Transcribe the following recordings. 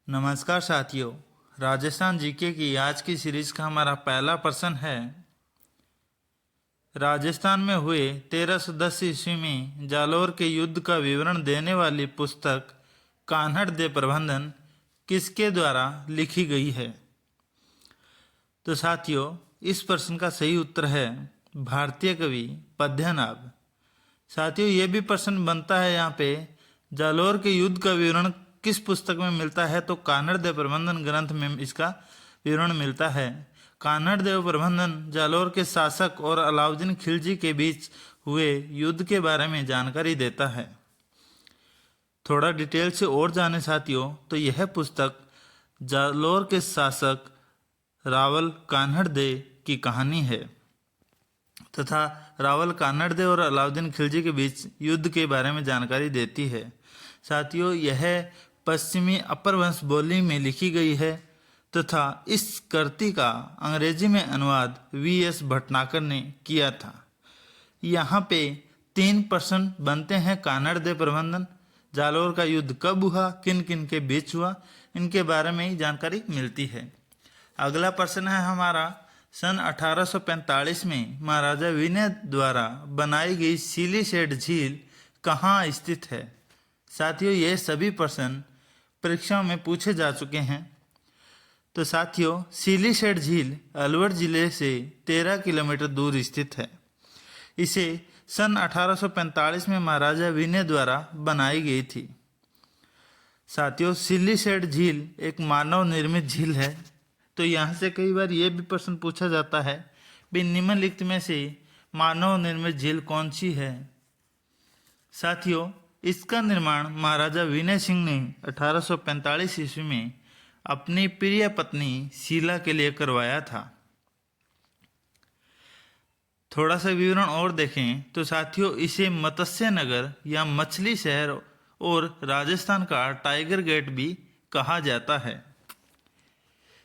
नमस्कार साथियों, राजस्थान जीके की आज की सीरीज का हमारा पहला प्रश्न है। राजस्थान में हुए 1310 ईस्वी में जालोर के युद्ध का विवरण देने वाली पुस्तक कान्हड़ दे प्रबंधन किसके द्वारा लिखी गई है? तो साथियों, इस प्रश्न का सही उत्तर है भारतीय कवि पद्मनाभ। साथियों, ये भी प्रश्न बनता है यहाँ पे, जालोर के युद्ध का विवरण किस पुस्तक में मिलता है? तो कान्हड़ देव प्रबंधन ग्रंथ में इसका विवरण मिलता है। कान्हड़ देव प्रबंधन जालोर के शासक और अलाउद्दीन खिलजी के बीच हुए युद्ध के बारे में जानकारी देता है। थोड़ा डिटेल से और जाने साथियों, तो यह पुस्तक जालोर के शासक रावल कान्हड़ देव की कहानी है तथा रावल कान्हड़ देव और अलाउद्दीन खिलजी के बीच युद्ध के बारे में जानकारी देती है। साथियों, यह पश्चिमी अपरवंश बोली में लिखी गई है तथा इस कृति का अंग्रेजी में अनुवाद वी.एस. भटनागर ने किया था। यहाँ पे 3 प्रश्न बनते हैं। कान्हड़ देव प्रबंधन, जालोर का युद्ध कब हुआ, किन किन के बीच हुआ, इनके बारे में ही जानकारी मिलती है। अगला प्रश्न है हमारा, सन 1845 में महाराजा विनय द्वारा बनाई गई सिलीशेड झील कहाँ स्थित है? साथियों, ये सभी प्रश्न परीक्षाओं में पूछे जा चुके हैं। तो साथियों, सिलीशेड झील अलवर जिले से 13 किलोमीटर दूर स्थित है। इसे सन 1845 में महाराजा विनय द्वारा बनाई गई थी। साथियों, सिलीशेड झील एक मानव निर्मित झील है। तो यहाँ से कई बार ये भी प्रश्न पूछा जाता है भी निम्नलिखित में से मानव निर्मित झील कौन सी है? साथियों, इसका निर्माण महाराजा विनय सिंह ने 1845 ईस्वी में अपनी प्रिय पत्नी शीला के लिए करवाया था। थोड़ा सा विवरण और देखें तो साथियों, इसे मत्स्य नगर या मछली शहर और राजस्थान का टाइगर गेट भी कहा जाता है।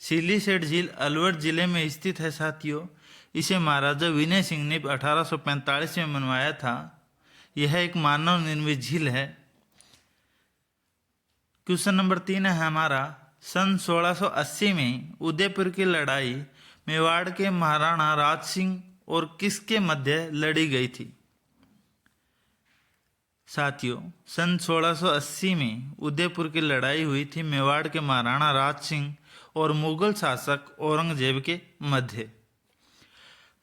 सिलीशेड झील अलवर जिले में स्थित है। साथियों, इसे महाराजा विनय सिंह ने 1845 में बनवाया था। यह एक मानव निर्मित झील है। क्वेश्चन नंबर 3 है हमारा, सन 1680 में उदयपुर की लड़ाई मेवाड़ के महाराणा राज सिंह और किसके मध्य लड़ी गई थी? साथियों, सन 1680 में उदयपुर की लड़ाई हुई थी मेवाड़ के महाराणा राज सिंह और मुगल शासक औरंगजेब के मध्य।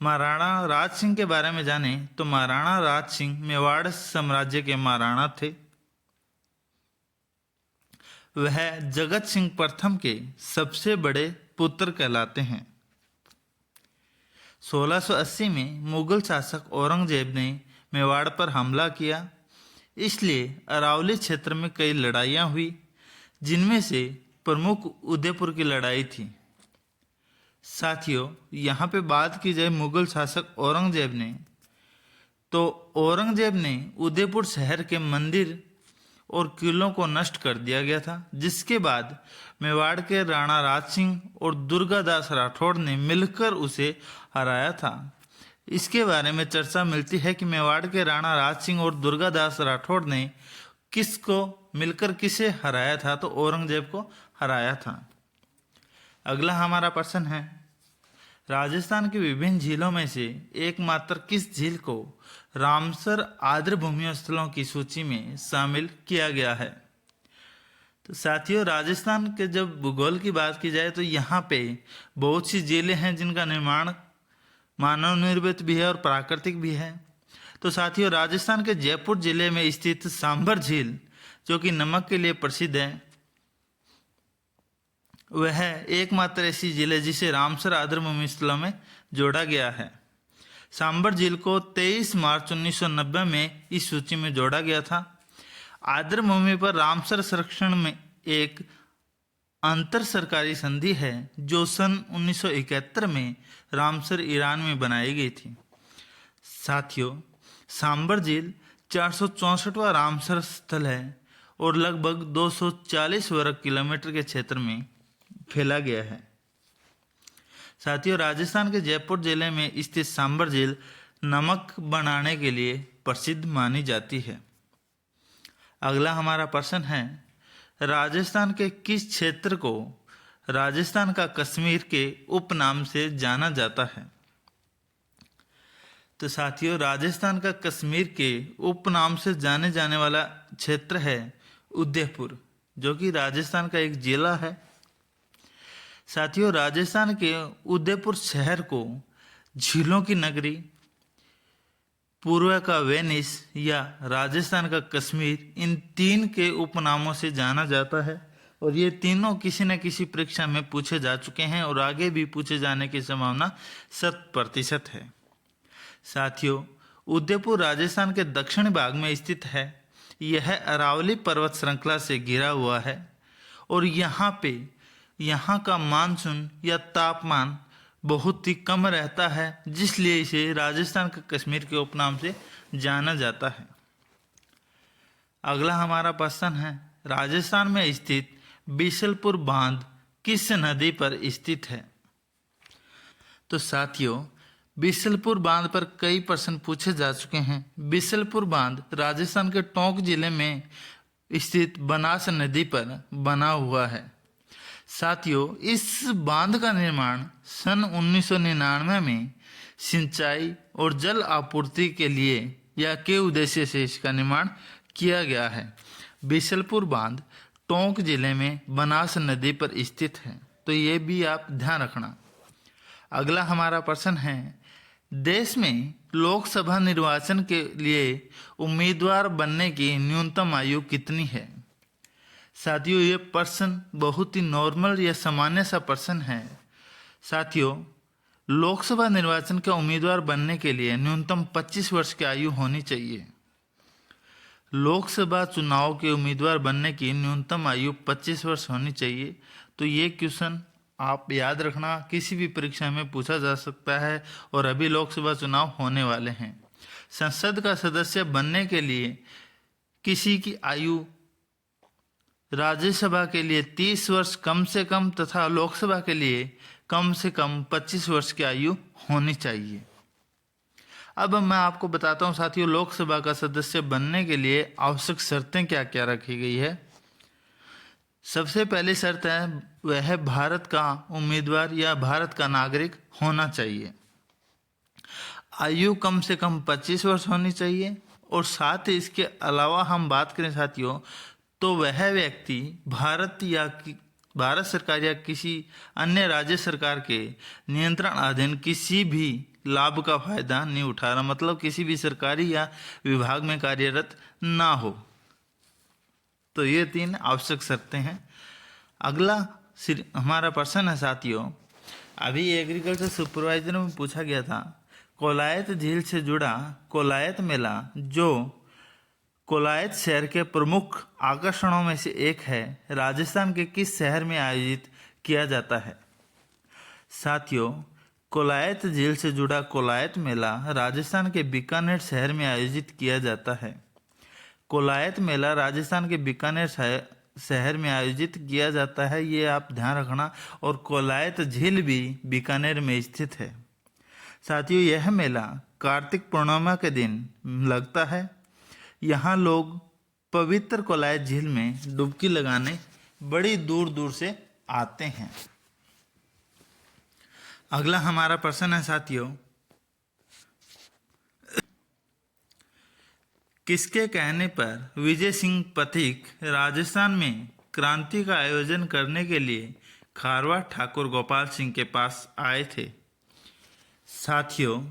महाराणा राज सिंह के बारे में जाने तो महाराणा राज सिंह मेवाड़ साम्राज्य के महाराणा थे। वह जगत सिंह प्रथम के सबसे बड़े पुत्र कहलाते हैं। 1680 में मुगल शासक औरंगजेब ने मेवाड़ पर हमला किया, इसलिए अरावली क्षेत्र में कई लड़ाइयाँ हुई, जिनमें से प्रमुख उदयपुर की लड़ाई थी। साथियों, यहाँ पे बात की जाए मुगल शासक औरंगजेब ने, तो औरंगजेब ने उदयपुर शहर के मंदिर और किलों को नष्ट कर दिया गया था, जिसके बाद मेवाड़ के राणा राज सिंह और दुर्गादास राठौड़ ने मिलकर उसे हराया था। इसके बारे में चर्चा मिलती है कि मेवाड़ के राणा राज सिंह और दुर्गादास राठौड़ ने किसको मिलकर किसे हराया था? तो औरंगजेब को हराया था। अगला हमारा प्रश्न है, राजस्थान की विभिन्न झीलों में से एकमात्र किस झील को रामसर आर्द्रभूमि स्थलों की सूची में शामिल किया गया है? तो साथियों, राजस्थान के जब भूगोल की बात की जाए तो यहाँ पे बहुत सी झीलें हैं जिनका निर्माण मानव निर्मित भी है और प्राकृतिक भी है। तो साथियों, राजस्थान के जयपुर जिले में स्थित सांभर झील, जो कि नमक के लिए प्रसिद्ध है, वह एकमात्र ऐसी झील है जिसे रामसर आर्द्रभूमि स्थलों में जोड़ा गया है। सांभर झील को 23 मार्च 1990 में इस सूची में जोड़ा गया था। आर्द्रभूमि पर रामसर संरक्षण में एक अंतर सरकारी संधि है जो सन 1971 में रामसर ईरान में बनाई गई थी। साथियों, सांभर झील 464वां रामसर स्थल है और लगभग 240 वर्ग किलोमीटर के क्षेत्र में फैला गया है। साथियों, राजस्थान के जयपुर जिले में स्थित सांभर झील नमक बनाने के लिए प्रसिद्ध मानी जाती है। अगला हमारा प्रश्न है, राजस्थान के किस क्षेत्र को राजस्थान का कश्मीर के उपनाम से जाना जाता है? तो साथियों, राजस्थान का कश्मीर के उपनाम से जाने जाने वाला क्षेत्र है उदयपुर, जो कि राजस्थान का एक जिला है। साथियों, राजस्थान के उदयपुर शहर को झीलों की नगरी, पूर्व का वेनिस या राजस्थान का कश्मीर, इन तीन के उपनामों से जाना जाता है और ये तीनों किसी न किसी परीक्षा में पूछे जा चुके हैं और आगे भी पूछे जाने की संभावना 100% है। साथियों, उदयपुर राजस्थान के दक्षिणी भाग में स्थित है। यह अरावली पर्वत श्रृंखला से घिरा हुआ है और यहाँ का मानसून या तापमान बहुत ही कम रहता है, जिसलिए इसे राजस्थान का कश्मीर के उपनाम से जाना जाता है। अगला हमारा प्रश्न है, राजस्थान में स्थित बिसलपुर बांध किस नदी पर स्थित है? तो साथियों, बिसलपुर बांध पर कई प्रश्न पूछे जा चुके हैं। बिसलपुर बांध राजस्थान के टोंक जिले में स्थित बनास नदी पर बना हुआ है। साथियों, इस बांध का निर्माण सन 1999 में सिंचाई और जल आपूर्ति के लिए या के उद्देश्य से इसका निर्माण किया गया है। बिसलपुर बांध टोंक जिले में बनास नदी पर स्थित है, तो ये भी आप ध्यान रखना। अगला हमारा प्रश्न है, देश में लोकसभा निर्वाचन के लिए उम्मीदवार बनने की न्यूनतम आयु कितनी है? साथियों, ये प्रश्न बहुत ही नॉर्मल या सामान्य सा प्रश्न है। साथियों, लोकसभा निर्वाचन का उम्मीदवार बनने के लिए न्यूनतम 25 वर्ष की आयु होनी चाहिए। लोकसभा चुनाव के उम्मीदवार बनने की न्यूनतम आयु 25 वर्ष होनी चाहिए। तो ये क्वेश्चन आप याद रखना, किसी भी परीक्षा में पूछा जा सकता है और अभी लोकसभा चुनाव होने वाले हैं। संसद का सदस्य बनने के लिए किसी की आयु राज्यसभा के लिए 30 वर्ष कम से कम तथा लोकसभा के लिए कम से कम 25 वर्ष की आयु होनी चाहिए। अब मैं आपको बताता हूं साथियों, लोकसभा का सदस्य बनने के लिए आवश्यक शर्तें क्या क्या रखी गई है। सबसे पहली शर्त है, वह भारत का उम्मीदवार या भारत का नागरिक होना चाहिए। आयु कम से कम 25 वर्ष होनी चाहिए और साथ ही इसके अलावा हम बात करें साथियों, तो वह व्यक्ति भारत सरकार या किसी अन्य राज्य सरकार के नियंत्रण अधीन किसी भी लाभ का फायदा नहीं उठा रहा, मतलब किसी भी सरकारी या विभाग में कार्यरत ना हो। तो ये 3 आवश्यक शर्तें हैं। अगला हमारा प्रश्न है साथियों, अभी एग्रीकल्चर सुपरवाइजर में पूछा गया था, कोलायत झील से जुड़ा कोलायत मेला जो कोलायत शहर के प्रमुख आकर्षणों में से एक है, राजस्थान के किस शहर में आयोजित किया जाता है? साथियों, कोलायत झील से जुड़ा कोलायत मेला राजस्थान के बीकानेर शहर में आयोजित किया जाता है। कोलायत मेला राजस्थान के बीकानेर शहर में आयोजित किया जाता है, ये आप ध्यान रखना। और कोलायत झील भी बीकानेर में स्थित है। साथियों, यह मेला कार्तिक पूर्णिमा के दिन लगता है। यहाँ लोग पवित्र कोलायत झील में डुबकी लगाने बड़ी दूर दूर से आते हैं। अगला हमारा प्रश्न है साथियों, किसके कहने पर विजय सिंह पथिक राजस्थान में क्रांति का आयोजन करने के लिए खारवा ठाकुर गोपाल सिंह के पास आए थे? साथियों,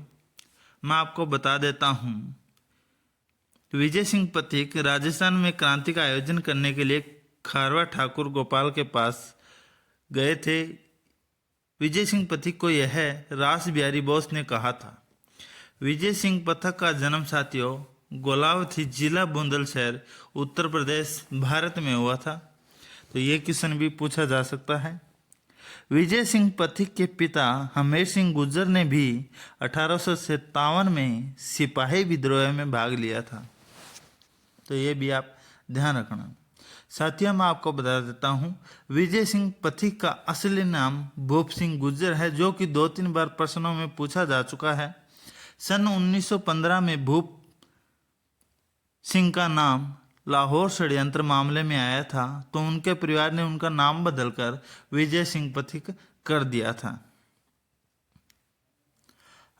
मैं आपको बता देता हूँ, विजय सिंह पथिक राजस्थान में क्रांति का आयोजन करने के लिए खारवा ठाकुर गोपाल के पास गए थे। विजय सिंह पथिक को यह रास बिहारी बोस ने कहा था। विजय सिंह पथिक का जन्म साथियों गोलावथी जिला बुंदेलशहर उत्तर प्रदेश भारत में हुआ था। तो ये क्वेश्चन भी पूछा जा सकता है। विजय सिंह पथिक के पिता हमेर सिंह गुर्जर ने भी 1857 में सिपाही विद्रोह में भाग लिया था। तो ये भी आप ध्यान रखना। साथियों, मैं आपको बता देता हूँ, विजय सिंह पथिक का असली नाम भूप सिंह गुर्जर है, जो कि 2-3 बार प्रश्नों में पूछा जा चुका है। सन 1915 में भूप सिंह का नाम लाहौर षड्यंत्र मामले में आया था तो उनके परिवार ने उनका नाम बदलकर विजय सिंह पथिक कर दिया था।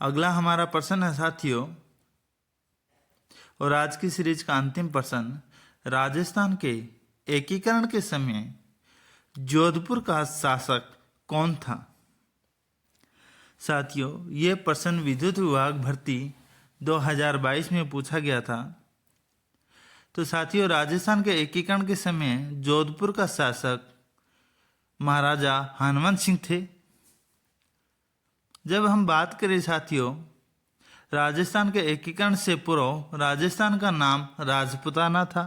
अगला हमारा प्रश्न है साथियों, और आज की सीरीज का अंतिम प्रश्न, राजस्थान के एकीकरण के समय जोधपुर का शासक कौन था? साथियों, ये प्रश्न विद्युत विभाग भर्ती 2022 में पूछा गया था। तो साथियों, राजस्थान के एकीकरण के समय जोधपुर का शासक महाराजा हनुमंत सिंह थे। जब हम बात करें साथियों राजस्थान के एकीकरण से पूर्व राजस्थान का नाम राजपुताना था,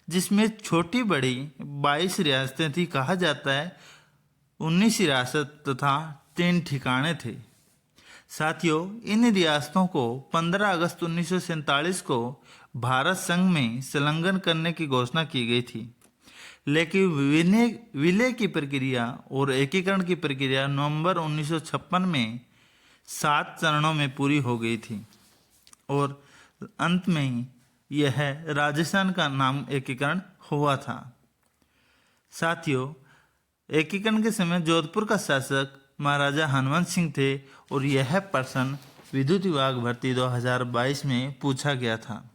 जिसमें छोटी बड़ी 22 रियासतें थी। कहा जाता है 19 रियासत तथा 3 ठिकाने थे। साथियों, इन रियासतों को 15 अगस्त 1947 को भारत संघ में संलग्न करने की घोषणा की गई थी, लेकिन विलय की प्रक्रिया और एकीकरण की प्रक्रिया नवंबर 1956 में 7 चरणों में पूरी हो गई थी और अंत में यह राजस्थान का नाम एकीकरण हुआ था। साथियों, एकीकरण के समय जोधपुर का शासक महाराजा हनुमंत सिंह थे और यह प्रश्न विद्युत विभाग भर्ती 2022 में पूछा गया था।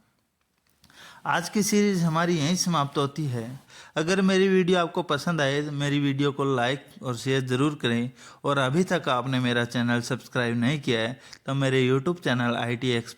आज की सीरीज हमारी यहीं समाप्त होती है। अगर मेरी वीडियो आपको पसंद आए तो मेरी वीडियो को लाइक और शेयर ज़रूर करें, और अभी तक आपने मेरा चैनल सब्सक्राइब नहीं किया है तो मेरे यूट्यूब चैनल IT